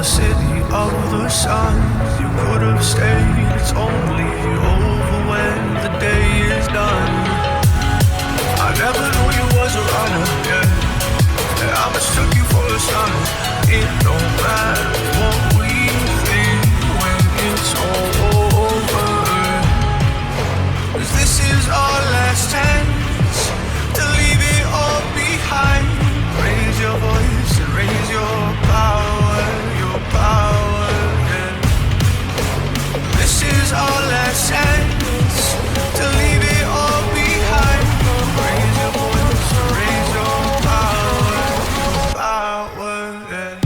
the city of the sun. You could have stayed, it's only over when the day is done. I never knew you was a runner, yeah. I mistook you for a son. It don't matter what we think when it's all over. 'Cause this is our last chance to leave it all behind. Raise your voice and raise your power, yeah. This is our last chance to leave it all behind. Raise your voice and raise your power, yeah.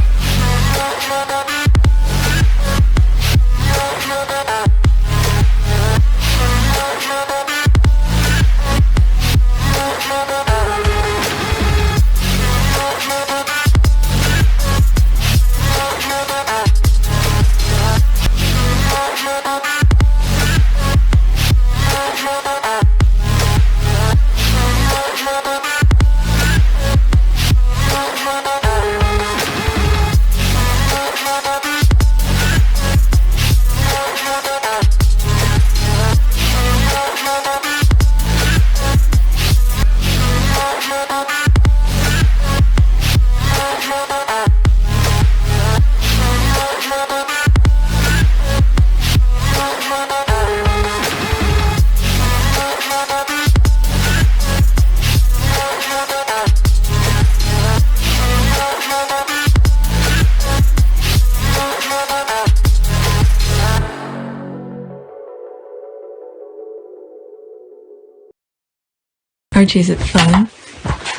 Archie, is it fun?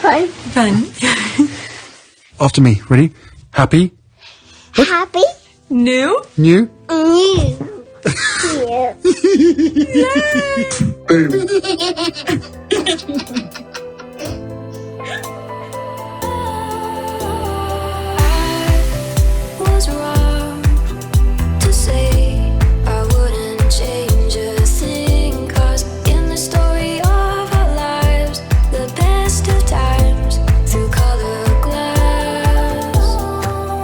Fun. Fun. After me. Ready? Happy? Happy. New? New? New. Was wrong to say I wouldn't change a thing, 'cause in the story of our lives, the best of times through colored glass,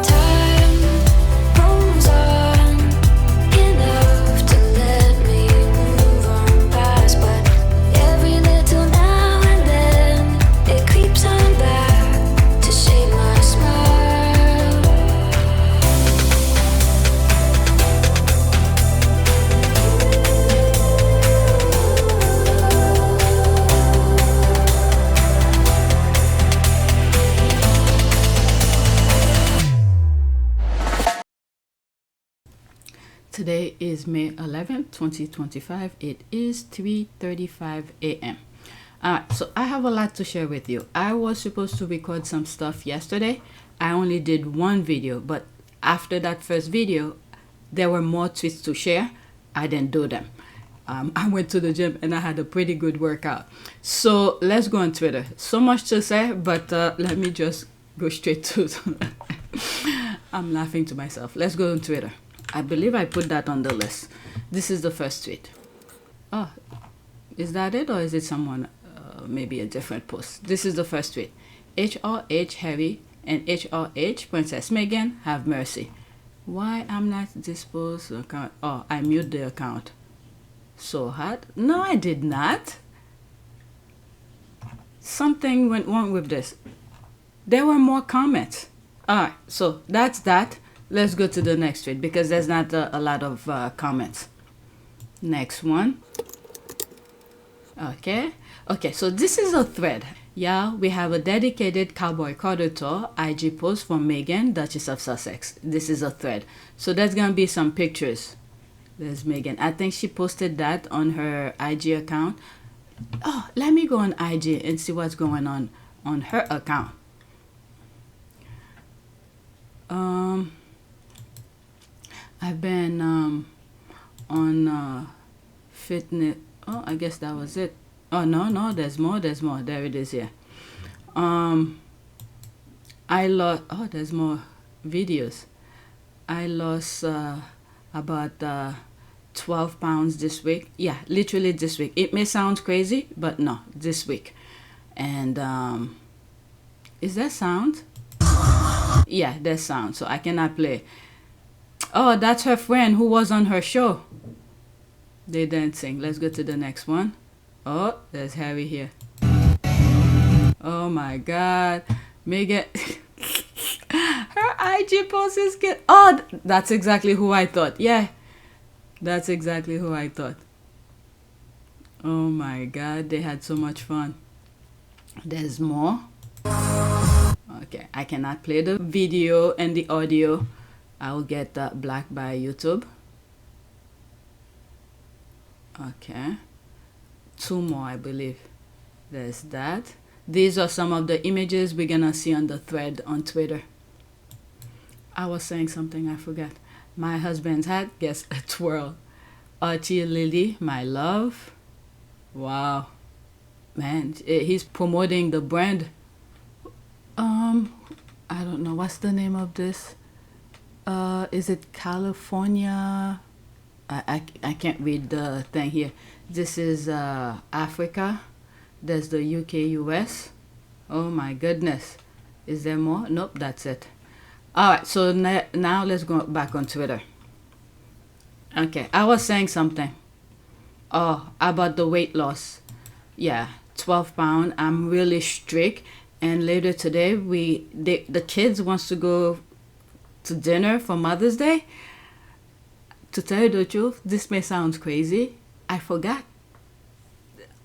time moves on enough to let me move on past, but every little now and then it creeps on back to shape my smile. Today is May 11th, 2025. It is 3:35 a.m. So I have a lot to share with you. I was supposed to record some stuff yesterday. I only did one video, but after that first video, there were more tweets to share. I didn't do them. I went to the gym and I had a pretty good workout. So let's go on Twitter. So much to say, but let me just go straight to I'm laughing to myself. Let's go on Twitter. I believe I put that on the list. This is the first tweet. Oh, is that it, or is it someone, maybe a different post? This is the first tweet. HRH Harry and HRH Princess Meghan have mercy. Why I'm not disposed to account? Oh, I mute the account. So hot? No, I did not. Something went wrong with this. There were more comments. Alright, so that's that. Let's go to the next tweet because there's not a lot of comments. Next one. Okay, so this is a thread. Yeah, we have a dedicated Cowboy Carter Tour IG post from Meghan, Duchess of Sussex. This is a thread. So there's gonna be some pictures. There's Meghan. I think she posted that on her IG account. Oh, let me go on IG and see what's going on her account. I've been on fitness. Oh, I guess that was it. Oh no, there's more. There it is here. I lost. Oh, there's more videos. I lost about 12 pounds this week. Yeah, literally this week. It may sound crazy, but no, this week. And is there sound? Yeah, there's sound, so I cannot play. Oh, that's her friend who was on her show. They dancing. Let's go to the next one. Oh, there's Harry here. Oh my God. Meghan. Her IG post is good. Oh, that's exactly who I thought. Yeah. That's exactly who I thought. Oh my God. They had so much fun. There's more. Okay. I cannot play the video and the audio. I'll get that blacked by YouTube. Okay. 2 more, I believe. There's that. These are some of the images we're gonna see on the thread on Twitter. I was saying something, I forgot. My husband's hat gets a twirl. Archie Lily, my love. Wow. Man, he's promoting the brand. I don't know. What's the name of this? Is it California? I can't read the thing here. This is Africa. There's the UK, US. Oh my goodness. Is there more? Nope, that's it. Alright, so now let's go back on Twitter. Okay, I was saying something. Oh, about the weight loss. Yeah, 12 pounds. I'm really strict. And later today, the kids wants to go to dinner for Mother's Day. To tell you the truth, this may sound crazy. I forgot.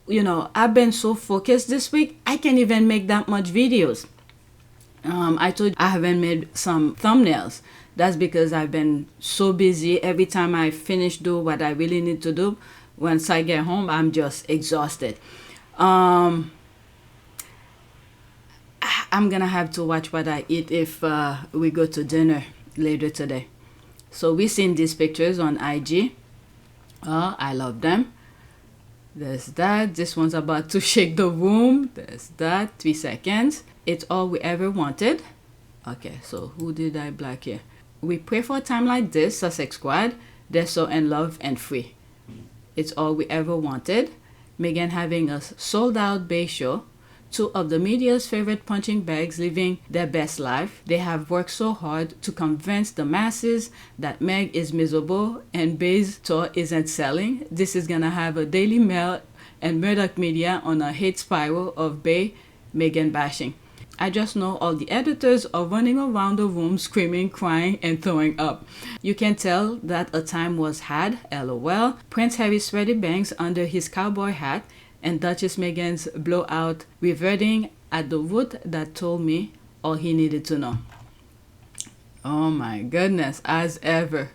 You know, I've been so focused this week, I can't even make that much videos. I told you I haven't made some thumbnails. That's because I've been so busy. Every time I finish do what I really need to do, once I get home, I'm just exhausted. I'm gonna have to watch what I eat if we go to dinner later today. So we've seen these pictures on IG. Oh, I love them. There's that. This one's about to shake the room. There's that. 3 seconds. It's all we ever wanted. Okay, so who did I black here? We pray for a time like this, Sussex Squad. They're so in love and free. It's all we ever wanted. Meghan having a sold-out Bay show. 2 of the media's favorite punching bags living their best life. They have worked so hard to convince the masses that Meg is miserable and Bay's tour isn't selling. This is gonna have a Daily Mail and Murdoch media on a hate spiral of Bay Meghan bashing. I just know all the editors are running around the room screaming, crying, and throwing up. You can tell that a time was had, lol. Prince Harry's sweaty bangs under his cowboy hat and Duchess Meghan's blowout reverting at the root that told me all he needed to know. Oh my goodness, as ever.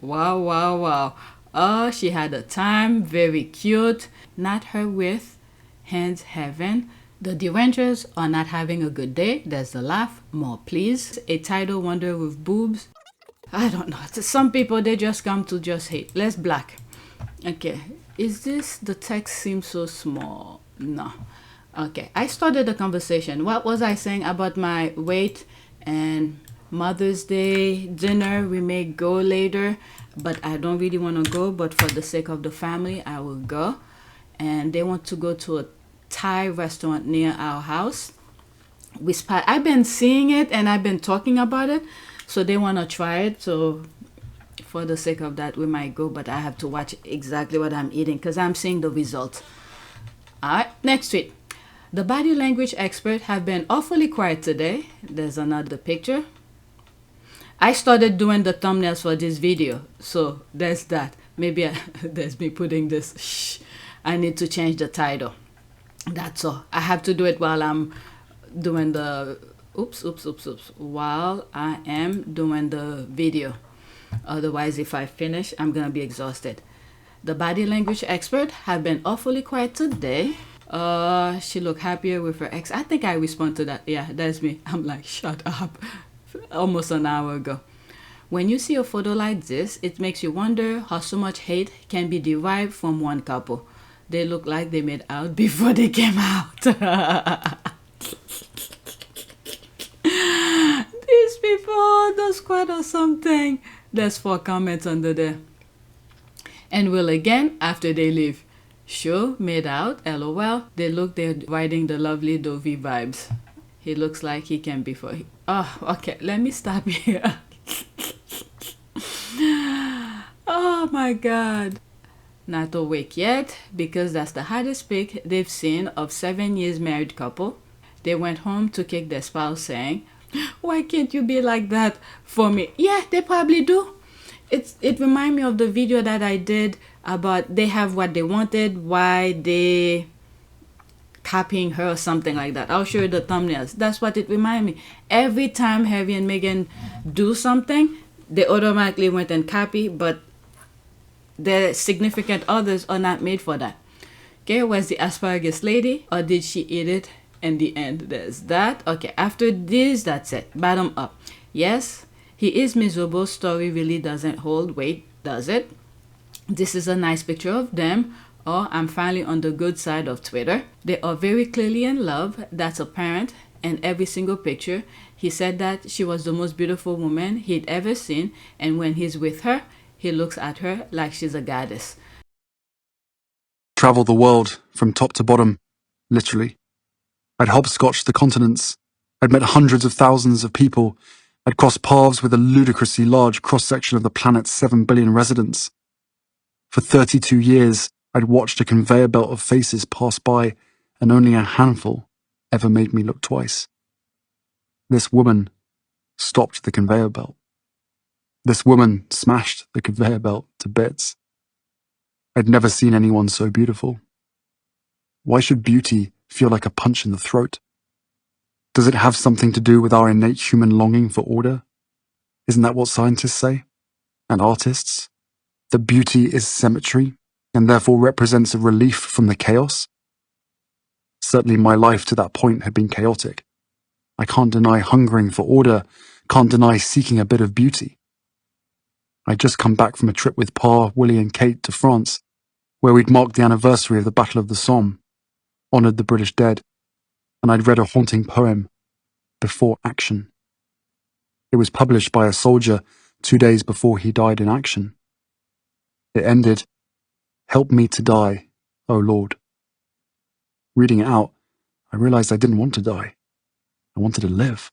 Wow, wow, wow. Oh, she had a time, very cute. Not her with, hands heaven. The derangers are not having a good day. There's the laugh, more please. A tidal wonder with boobs. I don't know. To some people, they just come to just hate. Let's black. Okay. Is this, the text seems so small. No. Okay. I started the conversation. What was I saying about my weight and Mother's Day dinner? We may go later, but I don't really want to go. But for the sake of the family, I will go. And they want to go to a Thai restaurant near our house. I've been seeing it and I've been talking about it. So they want to try it. So for the sake of that, we might go. But I have to watch exactly what I'm eating because I'm seeing the results. All right, next tweet. The body language experts have been awfully quiet today. There's another picture. I started doing the thumbnails for this video. So there's that. Maybe there's me putting this. Shh. I need to change the title. That's all. I have to do it while I'm doing the... Oops. While I am doing the video. Otherwise, if I finish, I'm going to be exhausted. The body language experts have been awfully quiet today. She looked happier with her ex. I think I respond to that. Yeah, that's me. I'm like, shut up. Almost an hour ago. When you see a photo like this, it makes you wonder how so much hate can be derived from one couple. They look like they made out before they came out. These people, the squad or something. There's 4 comments under there. And will again after they leave. Sure, made out, lol. They're riding the lovely Dovey vibes. He looks like he can be for Oh, okay, let me stop here. Oh my god. Not awake yet, because that's the hottest pic they've seen of 7 years married couple. They went home to kick their spouse, saying, "Why can't you be like that for me?" Yeah, they probably do. It reminds me of the video that I did about they have what they wanted, why they copying her or something like that. I'll show you the thumbnails. That's what it reminds me. Every time Harry and Meghan do something, they automatically went and copy, but the significant others are not made for that. Okay, was the asparagus lady, or did she eat it in the end? There's that. Okay, after this, that's it. Bottom up. Yes, he is miserable. Story really doesn't hold weight, does it? This is a nice picture of them. Or I'm finally on the good side of Twitter. They are very clearly in love. That's apparent in every single picture. He said that she was the most beautiful woman he'd ever seen, and when he's with her, he looks at her like she's a goddess. Travelled the world from top to bottom, literally. I'd hopscotched the continents. I'd met hundreds of thousands of people. I'd crossed paths with a ludicrously large cross-section of the planet's 7 billion residents. For 32 years, I'd watched a conveyor belt of faces pass by, and only a handful ever made me look twice. This woman stopped the conveyor belt. This woman smashed the conveyor belt to bits. I'd never seen anyone so beautiful. Why should beauty feel like a punch in the throat? Does it have something to do with our innate human longing for order? Isn't that what scientists say? And artists? That beauty is symmetry, and therefore represents a relief from the chaos? Certainly my life to that point had been chaotic. I can't deny hungering for order, can't deny seeking a bit of beauty. I'd just come back from a trip with Pa, Willie and Kate to France, where we'd marked the anniversary of the Battle of the Somme, honoured the British dead, and I'd read a haunting poem, Before Action. It was published by a soldier 2 days before he died in action. It ended, "Help me to die, O Lord." Reading it out, I realised I didn't want to die. I wanted to live.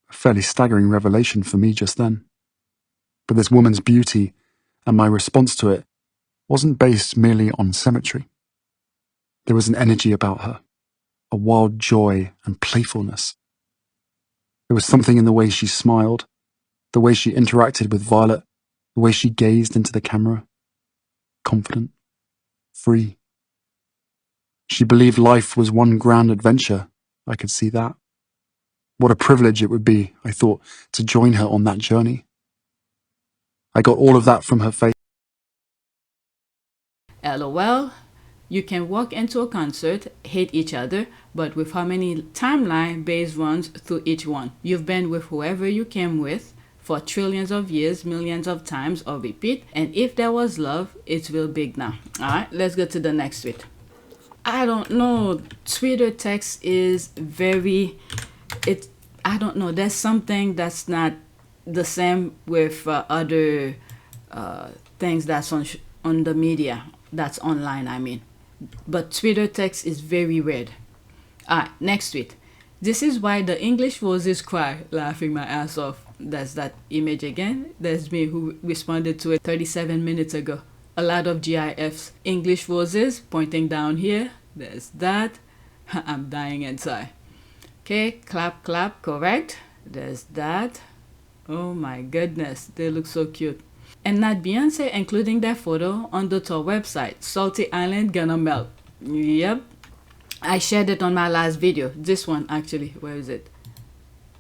A fairly staggering revelation for me just then. But this woman's beauty and my response to it wasn't based merely on symmetry. There was an energy about her, a wild joy and playfulness. There was something in the way she smiled, the way she interacted with Violet, the way she gazed into the camera. Confident, free. She believed life was one grand adventure. I could see that. What a privilege it would be, I thought, to join her on that journey. I got all of that from her face. LOL. You can walk into a concert, hate each other, but with how many timeline base runs through each one? You've been with whoever you came with for trillions of years, millions of times, or repeat. And if there was love, it's real big now. Alright, let's go to the next tweet. I don't know. Twitter text is very... I don't know. There's something that's not the same with other things that's on the media. That's online, I mean. But Twitter text is very weird. Alright, next tweet. This is why the English roses cry, laughing my ass off. That's that image again. That's me who responded to it 37 minutes ago. A lot of GIFs. English roses pointing down here. There's that. I'm dying inside. Okay, clap, clap, correct. There's that. Oh my goodness, they look so cute. And not Beyonce including their photo on the tour website. Salty Island gonna melt. Yep. I shared it on my last video. This one actually. Where is it?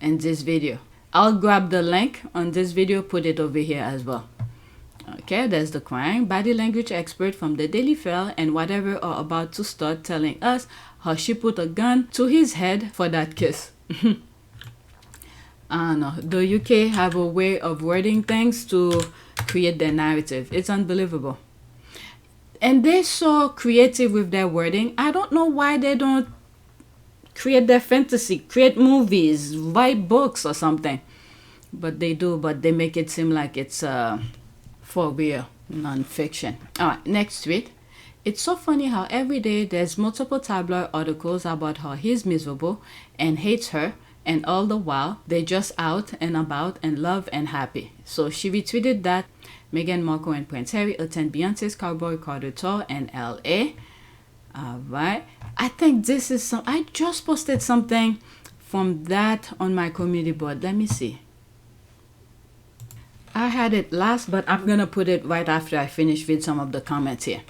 In this video. I'll grab the link on this video, put it over here as well. Okay, there's the crying. Body language expert from the Daily Fail and whatever are about to start telling us how she put a gun to his head for that kiss. I don't know. The UK have a way of wording things to create their narrative. It's unbelievable. And they're so creative with their wording. I don't know why they don't create their fantasy, create movies, write books or something. But they do, but they make it seem like it's for real, non-fiction. Alright, next tweet. It's so funny how every day there's multiple tabloid articles about how he's miserable and hates her, and all the while they just out and about and love and happy. So she retweeted that Meghan Markle and Prince Harry attend Beyonce's Cowboy Carter tour in LA. Alright, I think this is some, I just posted something from that on my community board. Let me see. I had it last, but I'm gonna put it right after I finish with some of the comments here.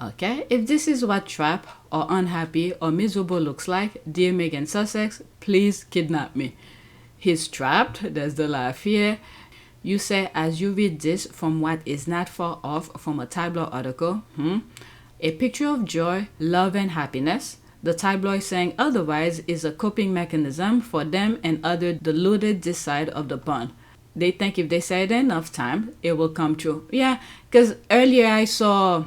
Okay, if this is what trapped or unhappy or miserable looks like, dear Meghan Sussex, please kidnap me. He's trapped, there's the laugh here. You say as you read this from what is not far off from a tabloid article, a picture of joy, love and happiness. The tabloid saying otherwise is a coping mechanism for them and other deluded this side of the pond. They think if they say it enough time, it will come true. Yeah, because earlier I saw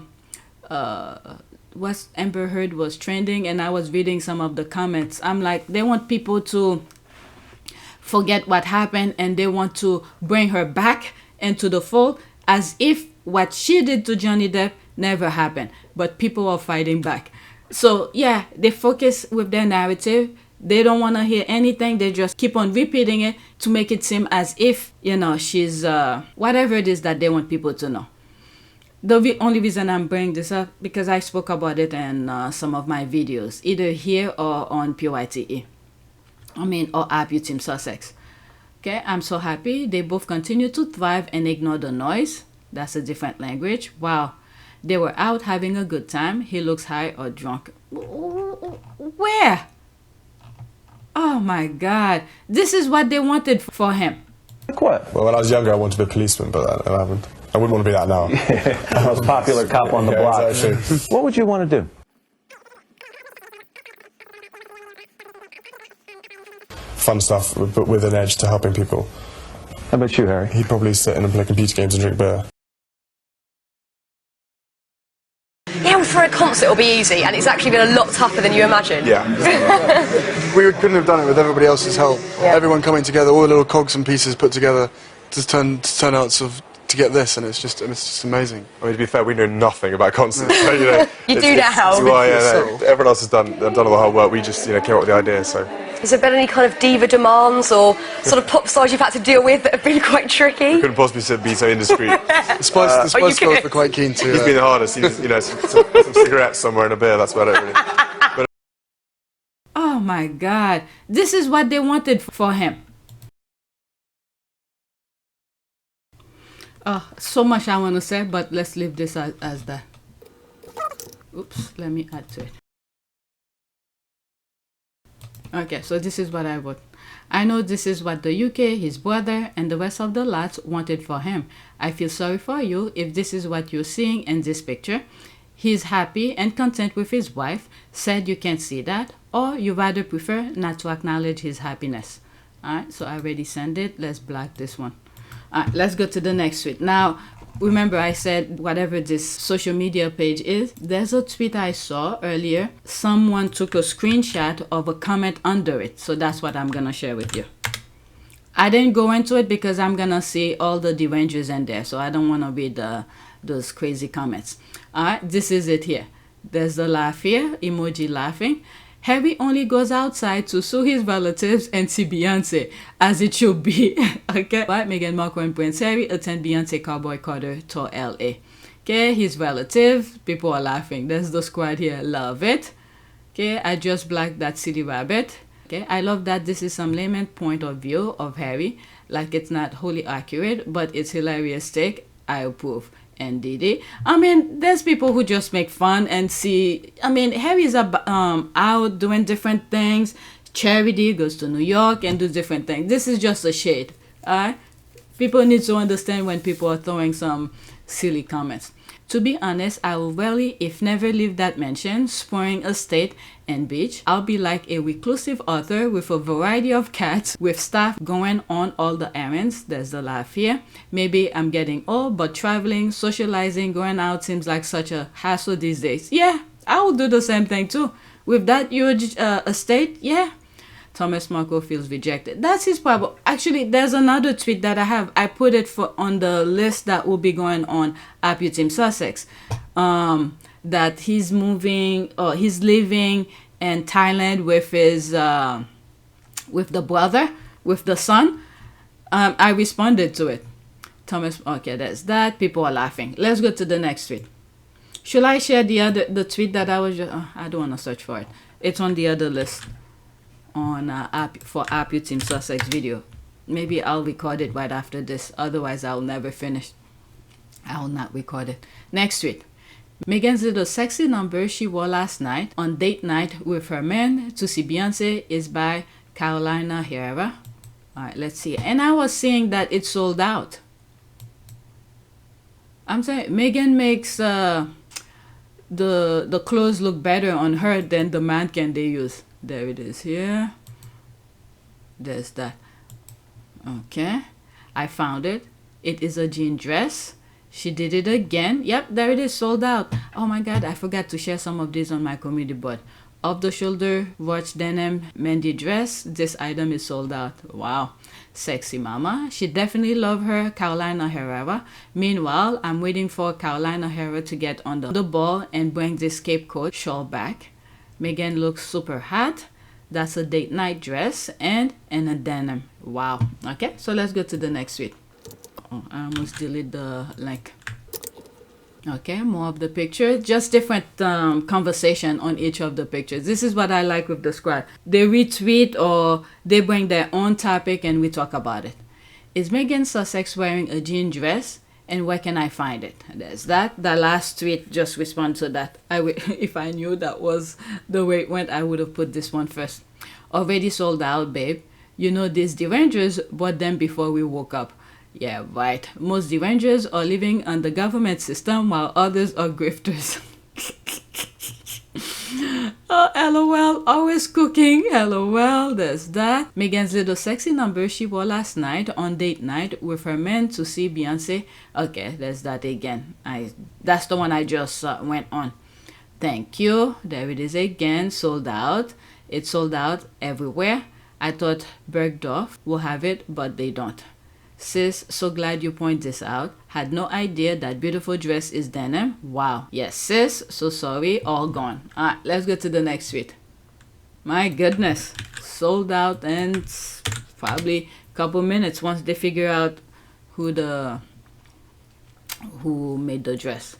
what Amber Heard was trending, and I was reading some of the comments. I'm like, they want people to forget what happened and they want to bring her back into the fold as if what she did to Johnny Depp never happened, but people are fighting back. So yeah, they focus with their narrative. They don't want to hear anything. They just keep on repeating it to make it seem as if, you know, she's whatever it is that they want people to know. The only reason I'm bringing this up because I spoke about it in some of my videos, either here or on PYTE. Or Duchess of Sussex. Okay, I'm so happy they both continue to thrive and ignore the noise. That's a different language. Wow, they were out having a good time. He looks high or drunk. Where? Oh my God, this is what they wanted for him. Like what? Well, when I was younger, I wanted to be a policeman, but I haven't. I wouldn't want to be that now. I was a popular cop on the block. Exactly. What would you want to do? Fun stuff, but with an edge to helping people. How about you, Harry? He'd probably sit in and play computer games and drink beer. Yeah, well, for a concert it'll be easy, and it's actually been a lot tougher than you imagine. Yeah. We couldn't have done it with everybody else's help. Yeah. Everyone coming together, all the little cogs and pieces put together to turn out to get this, and it's just amazing. I mean, to be fair, we know nothing about concerts. So, you know, You do now. Everyone else has done all the hard work. We just came up with the idea. So. Has there been any kind of diva demands or sort of pop stars you've had to deal with that have been quite tricky? Couldn't possibly be so indiscreet. The Spice Girls were quite keen to. He's been the hardest. He's, some cigarettes somewhere and a beer. That's about it, really. But, Oh my God, this is what they wanted for him. Oh, so much I want to say, but let's leave this as that. Oops, let me add to it. Okay, so this is what I wrote. I know this is what the UK, his brother, and the rest of the lads wanted for him. I feel sorry for you if this is what you're seeing in this picture. He's happy and content with his wife, said you can't see that, or you rather prefer not to acknowledge his happiness. Alright, so I already sent it. Let's block this one. Alright, let's go to the next tweet. Now, remember I said whatever this social media page is, there's a tweet I saw earlier. Someone took a screenshot of a comment under it. So that's what I'm gonna share with you. I didn't go into it because I'm gonna see all the derangers in there. So I don't wanna read those crazy comments. Alright, this is it here. There's the laugh here, emoji laughing. Harry only goes outside to sue his relatives and see Beyonce, as it should be. Okay, right? Meghan Markle and Prince Harry attend Beyonce Cowboy Carter tour LA. Okay, his relative, people are laughing. There's the squad here, love it. Okay, I just blocked that silly rabbit. Okay, I love that this is some layman point of view of Harry. Like it's not wholly accurate, but it's hilarious take. I approve. And Didi. I mean, there's people who just make fun and see. I mean, Harry's out doing different things. Charity goes to New York and do different things. This is just a shade. Alright? People need to understand when people are throwing some silly comments. To be honest, I will rarely, if never, leave that mansion, spoiling estate and beach. I'll be like a reclusive author with a variety of cats, with staff going on all the errands. There's the laugh here. Maybe I'm getting old, but traveling, socializing, going out seems like such a hassle these days. Yeah, I will do the same thing too. With that huge estate, yeah. Thomas Markle feels rejected. That's his problem. Actually, there's another tweet that I have. I put it on the list that will be going on Duchess of Sussex. That he's moving, or he's living in Thailand with his with the brother, with the son. I responded to it. Thomas, okay, that's that. People are laughing. Let's go to the next tweet. Should I share the tweet that I was just, I don't want to search for it. It's on the other list on for Team Sussex video. Maybe I'll record it right after this. Otherwise, I'll never finish. I'll not record it. Next tweet. Meghan's little sexy number she wore last night on date night with her man to see Beyonce is by Carolina Herrera. Alright, let's see. And I was seeing that it sold out. I'm saying Meghan makes the clothes look better on her than the mannequin they use. There it is here. There's that. Okay. I found it. It is a jean dress. She did it again. Yep, there it is, sold out. Oh my God, I forgot to share some of these on my community board. Off the shoulder, watch denim, Mendy dress. This item is sold out. Wow. Sexy mama. She definitely love her Carolina Herrera. Meanwhile, I'm waiting for Carolina Herrera to get on the ball and bring this Cape Coat shawl back. Meghan looks super hot. That's a date night dress and a denim. Wow. Okay, so let's go to the next tweet. Oh, I almost deleted the link. Okay, more of the picture. Just different conversation on each of the pictures. This is what I like with the squad. They retweet or they bring their own topic and we talk about it. Is Meghan Sussex wearing a jean dress? And where can I find it? There's that. The last tweet just respond to that. If I knew that was the way it went, I would have put this one first. Already sold out, babe. You know these derangers bought them before we woke up. Yeah, right. Most derangers are living on the government system while others are grifters. Oh, LOL. Always cooking. LOL. There's that. Meghan's little sexy number she wore last night on date night with her man to see Beyonce. Okay, there's that again. That's the one I just went on. Thank you. There it is again. Sold out. It's sold out everywhere. I thought Bergdorf will have it, but they don't. Sis, so glad you point this out. Had no idea that beautiful dress is denim. Wow. Yes, sis, so sorry. All gone. Alright, let's go to the next tweet. My goodness. Sold out in probably a couple minutes once they figure out who made the dress.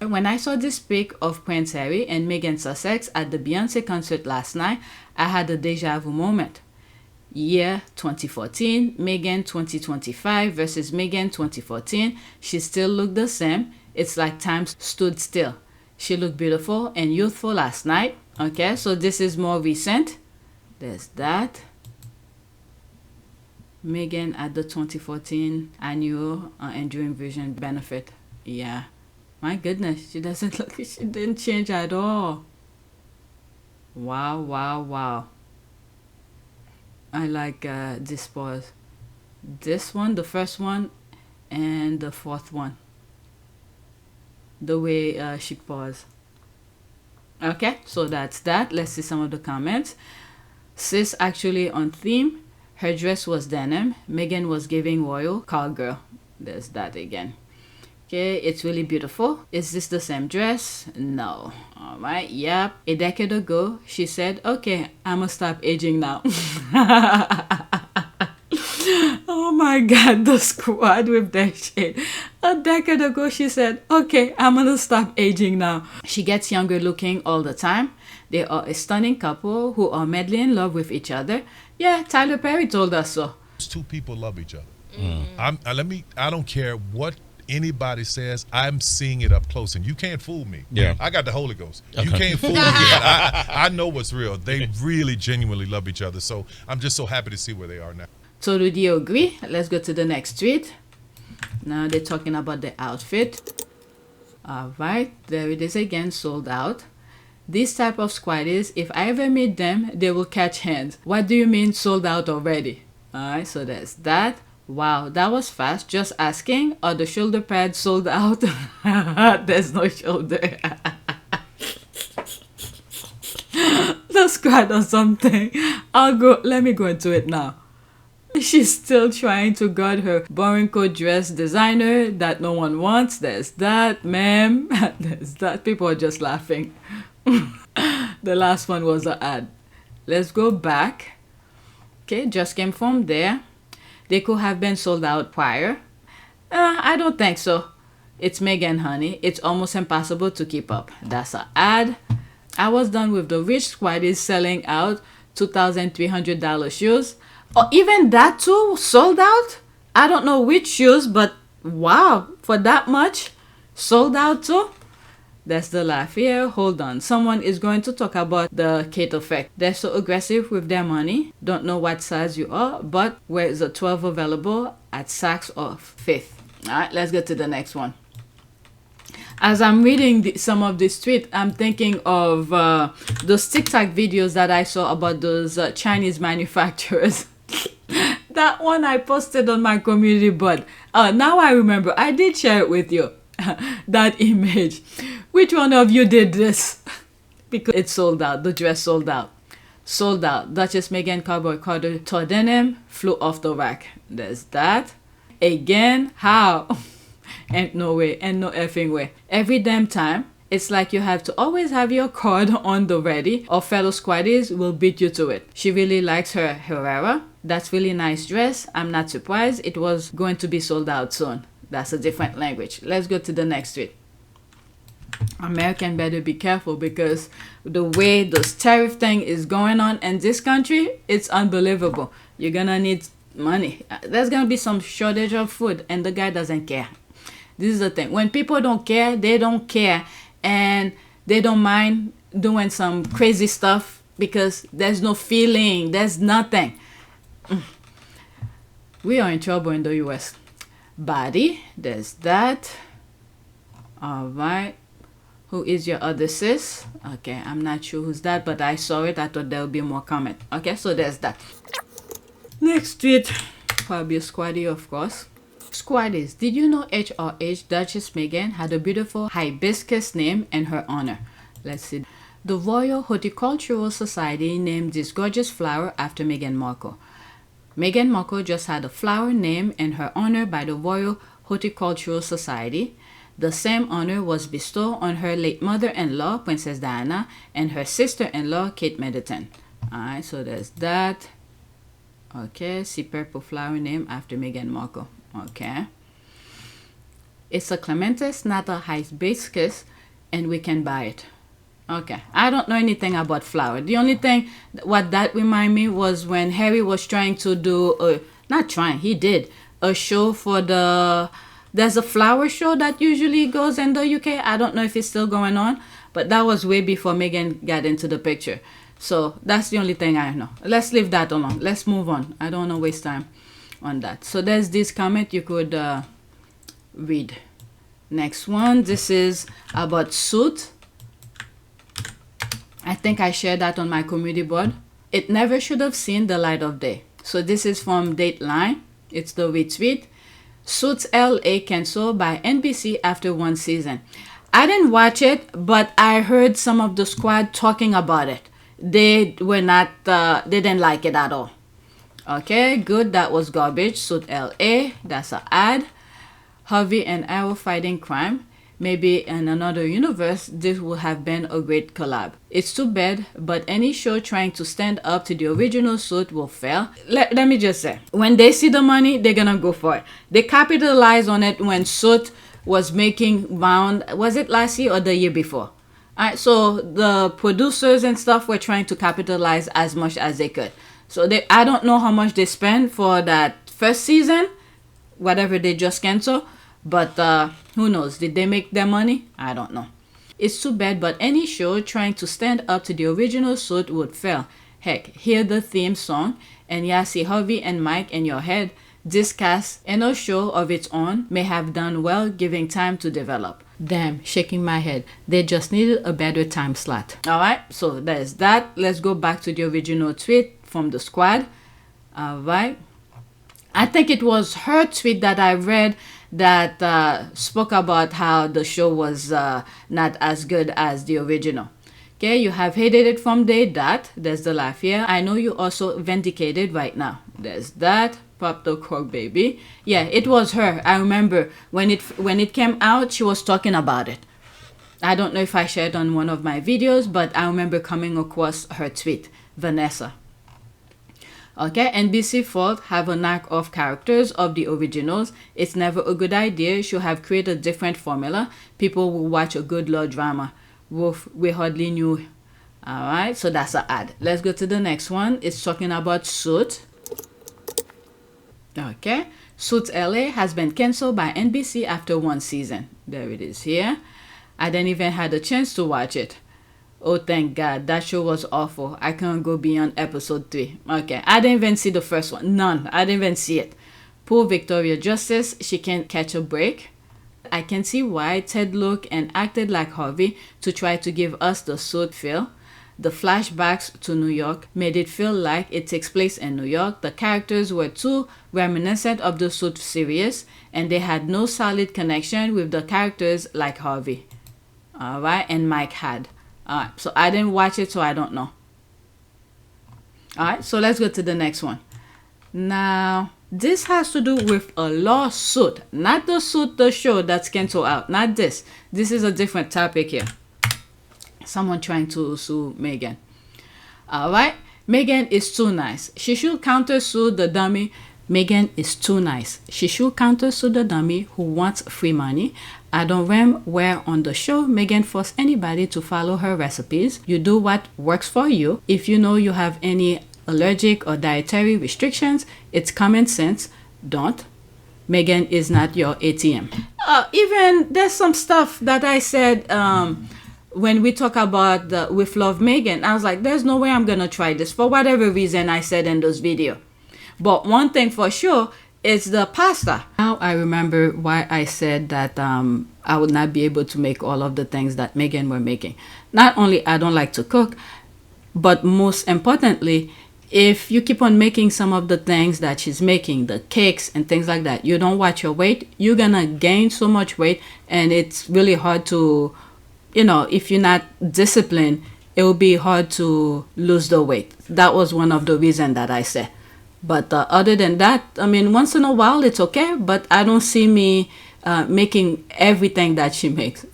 When I saw this pic of Prince Harry and Meghan Sussex at the Beyonce concert last night, I had a deja vu moment. Year 2014, Meghan 2025 versus Meghan 2014. She still looked the same. It's like time stood still. She looked beautiful and youthful last night. Okay, so this is more recent. There's that. Meghan at the 2014 annual Enduring Vision benefit. Yeah. My goodness, she doesn't look, she didn't change at all. Wow, wow, wow. I like this pose. This one, the first one, and the fourth one. The way she paused. Okay, so that's that. Let's see some of the comments. Sis actually on theme. Her dress was denim. Meghan was giving royal cowgirl. There's that again. Okay, it's really beautiful. Is this the same dress? No. Alright, yep. A decade ago, she said, okay, I'ma stop aging now. Oh my God, the squad with that shit. A decade ago, she said, okay, I'm gonna stop aging now. She gets younger looking all the time. They are a stunning couple who are madly in love with each other. Yeah, Tyler Perry told us so. Two people love each other. I don't care what anybody says, I'm seeing it up close, and you can't fool me. Yeah, I got the Holy Ghost. Okay. You can't fool me. I know what's real. They really genuinely love each other, so I'm just so happy to see where they are now. So do you agree? Let's go to the next tweet. Now they're talking about the outfit. All right, there it is again, sold out. These type of squaddies, if I ever meet them, they will catch hands. What do you mean sold out already? All right, so there's that. Wow, that was fast. Just asking, are the shoulder pads sold out? There's no shoulder. The squad or something. Let me go into it now. She's still trying to guard her boring coat dress designer that no one wants. There's that, ma'am. There's that. People are just laughing. The last one was an ad. Let's go back. Okay, just came from there. They could have been sold out prior. I don't think so. It's Meghan, honey. It's almost impossible to keep up. That's an ad. I was done with the rich squaddies selling out $2,300 shoes. Or even that too, sold out? I don't know which shoes, but wow, for that much, sold out too? That's the laugh here. Hold on. Someone is going to talk about the Kate effect. They're so aggressive with their money. Don't know what size you are, but where is a 12 available at Saks or Fifth? Alright, let's get to the next one. As I'm reading some of this tweet, I'm thinking of those TikTok videos that I saw about those Chinese manufacturers. That one I posted on my community board. Now I remember. I did share it with you. That image. Which one of you did this? Because it's sold out. The dress sold out. Sold out. Duchess Meghan Cowboy Carter tore denim flew off the rack. There's that. Again, how? And no way, and no effing way. Every damn time, it's like you have to always have your card on the ready or fellow squaddies will beat you to it. She really likes her Herrera. That's really nice dress. I'm not surprised it was going to be sold out soon. That's a different language. Let's go to the next tweet. American better be careful because the way this tariff thing is going on in this country, it's unbelievable. You're gonna need money. There's gonna be some shortage of food and the guy doesn't care. This is the thing. When people don't care, they don't care. And they don't mind doing some crazy stuff because there's no feeling. There's nothing. We are in trouble in the US. Body. There's that. Alright. Who is your other sis? Okay, I'm not sure who's that, but I saw it. I thought there would be more comment. Okay, so there's that. Next tweet. Probably a squaddie, of course. Squaddies, did you know HRH Duchess Meghan had a beautiful hibiscus name in her honor? Let's see. The Royal Horticultural Society named this gorgeous flower after Meghan Markle. Meghan Markle just had a flower named in her honor by the Royal Horticultural Society. The same honor was bestowed on her late mother-in-law, Princess Diana, and her sister-in-law, Kate Middleton. Alright, so there's that. Okay, see purple flower name after Meghan Markle. Okay. It's a clematis, not a hibiscus, and we can buy it. Okay. I don't know anything about flower. The only thing what that remind me was when Harry was trying to do he did a show for there's a flower show that usually goes in the UK. I don't know if it's still going on, but that was way before Meghan got into the picture. So that's the only thing I know. Let's leave that alone. Let's move on. I don't want to waste time on that. So there's this comment you could read. Next one. This is about suit. I think I shared that on my community board. It never should have seen the light of day. So this is from Dateline. It's the retweet. Suits LA canceled by NBC after one season. I didn't watch it, but I heard some of the squad talking about it. They were not, they didn't like it at all. Okay, good. That was garbage. Suit LA. That's an ad. Harvey and Arrow fighting crime. Maybe in another universe, this would have been a great collab. It's too bad, but any show trying to stand up to the original Suit will fail. Let me just say, when they see the money, they're gonna go for it. They capitalized on it when Suit was making round, was it last year or the year before? Alright, so the producers and stuff were trying to capitalize as much as they could. So I don't know how much they spent for that first season, whatever they just canceled. But who knows? Did they make their money? I don't know. It's too bad, but any show trying to stand up to the original Suit would fail. Heck, hear the theme song, and yeah, see Harvey and Mike in your head. This cast in a show of its own may have done well giving time to develop. Damn, shaking my head. They just needed a better time slot. Alright, so there's that. Let's go back to the original tweet from the squad. Alright. I think it was her tweet that I read that spoke about how the show was not as good as the original. Okay, you have hated it from day dot. There's the laugh here. I know you also vindicated right now. There's that. Pop the cork, baby. Yeah, it was her. I remember when it came out, she was talking about it. I don't know if I shared on one of my videos, but I remember coming across her tweet. Vanessa. Okay, NBC Fault have a knack of characters of the originals. It's never a good idea. Should have created a different formula. People will watch a good law drama. Woof, we hardly knew. Alright, so that's an ad. Let's go to the next one. It's talking about Suit. Okay, Suits LA has been cancelled by NBC after 1 season. There it is here. I didn't even had a chance to watch it. Oh, thank God. That show was awful. I can't go beyond episode 3. Okay, I didn't even see the first one. None. I didn't even see it. Poor Victoria Justice. She can't catch a break. I can see why Ted looked and acted like Harvey to try to give us the Suit feel. The flashbacks to New York made it feel like it takes place in New York. The characters were too reminiscent of the Suit series, and they had no solid connection with the characters like Harvey. Alright, and Mike had. Alright, so I didn't watch it, so I don't know. Alright, so let's go to the next one. Now, this has to do with a lawsuit. Not the suit, the show that's canceled out. Not this. This is a different topic here. Someone trying to sue Meghan. Alright, Meghan is too nice. She should countersue the dummy. Meghan is too nice. She should countersue the dummy who wants free money. I don't remember where on the show Meghan forced anybody to follow her recipes. You do what works for you. If you know you have any allergic or dietary restrictions, it's common sense. Don't. Meghan is not your ATM. Even there's some stuff that I said when we talk about with Love Meghan. I was like, there's no way I'm gonna try this for whatever reason I said in those videos. But one thing for sure is the pasta. Now I remember why I said that I would not be able to make all of the things that Meghan were making. Not only I don't like to cook, but most importantly, if you keep on making some of the things that she's making, the cakes and things like that, you don't watch your weight, you're gonna gain so much weight, and it's really hard to, you know, if you're not disciplined, it will be hard to lose the weight. That was one of the reasons that I said. But other than that, I mean, once in a while it's okay, but I don't see me making everything that she makes.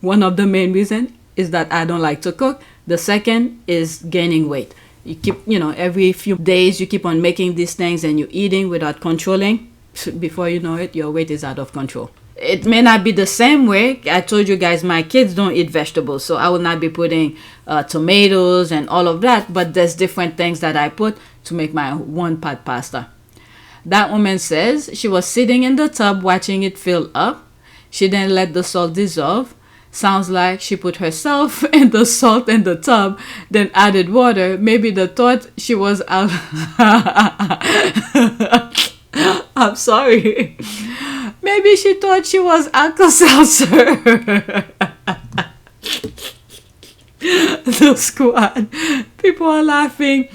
One of the main reasons is that I don't like to cook. The second is gaining weight. You keep, you know, every few days you keep on making these things and you're eating without controlling. Before you know it, your weight is out of control. It may not be the same way. I told you guys my kids don't eat vegetables, so I will not be putting tomatoes and all of that, but there's different things that I put to make my one-pot pasta. That woman says she was sitting in the tub watching it fill up. She then let the salt dissolve. Sounds like she put herself and the salt in the tub, then added water. Maybe the thought she was out. I'm sorry. Maybe she thought she was Alka-Seltzer. The squad. People are laughing.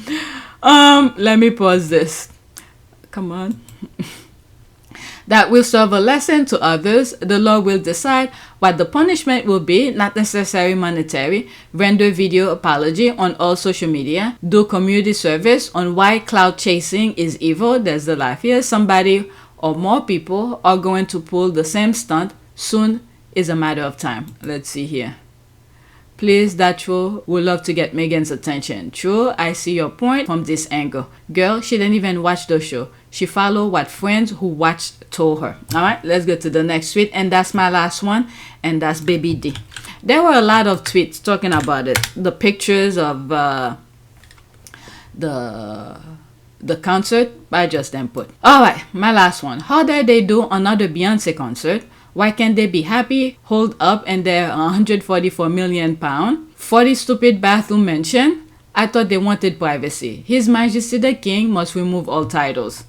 Let me pause this. Come on. That will serve a lesson to others. The law will decide what the punishment will be, not necessarily monetary. Render video apology on all social media. Do community service on why cloud chasing is evil. There's the life here. Somebody or more people are going to pull the same stunt. Soon is a matter of time. Let's see here. Please, that's true. Would love to get Meghan's attention. True, I see your point from this angle. Girl, she didn't even watch the show. She followed what friends who watched told her. Alright, let's go to the next tweet. And that's my last one. And that's Baby D. There were a lot of tweets talking about it. The pictures of the concert, I just didn't put. Alright, my last one. How dare they do another Beyonce concert? Why can't they be happy, hold up, and they're £144 million? 40 stupid bathroom mention. I thought they wanted privacy. His Majesty the King must remove all titles.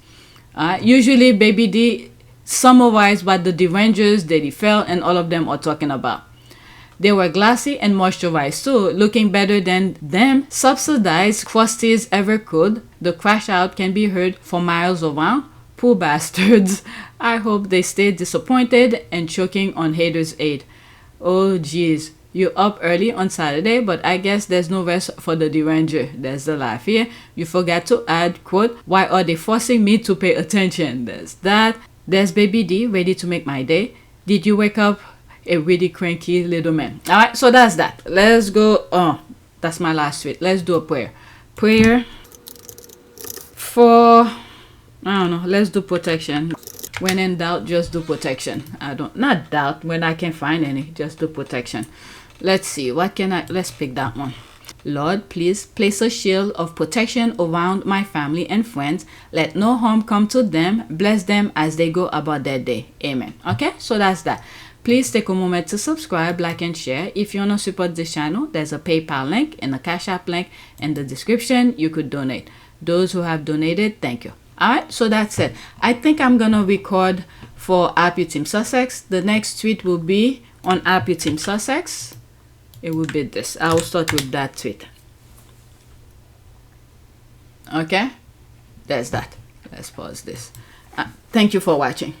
Usually, Baby D summarized what the Derangers, Daddy Fell, and all of them are talking about. They were glassy and moisturized too, looking better than them subsidized crusties ever could. The crash out can be heard for miles around. Poor bastards. I hope they stay disappointed and choking on haters' aid. Oh jeez, you're up early on Saturday, but I guess there's no rest for the Deranger. There's the laugh here. You forgot to add, quote, why are they forcing me to pay attention? There's that. There's Baby D, ready to make my day. Did you wake up a really cranky little man? Alright, so that's that. Let's go. Oh, that's my last tweet. Let's do a prayer. Prayer. For, I don't know, let's do protection. When in doubt, just do protection. Not doubt, when I can't find any, just do protection. Let's see, let's pick that one. Lord, please place a shield of protection around my family and friends. Let no harm come to them. Bless them as they go about their day. Amen. Okay, so that's that. Please take a moment to subscribe, like, and share. If you want to support this channel, there's a PayPal link and a Cash App link in the description. You could donate. Those who have donated, thank you. Alright, so that's it. I think I'm gonna record for Happy Team Sussex. The next tweet will be on Happy Team Sussex. It will be this. I will start with that tweet. Okay, there's that. Let's pause this. Thank you for watching.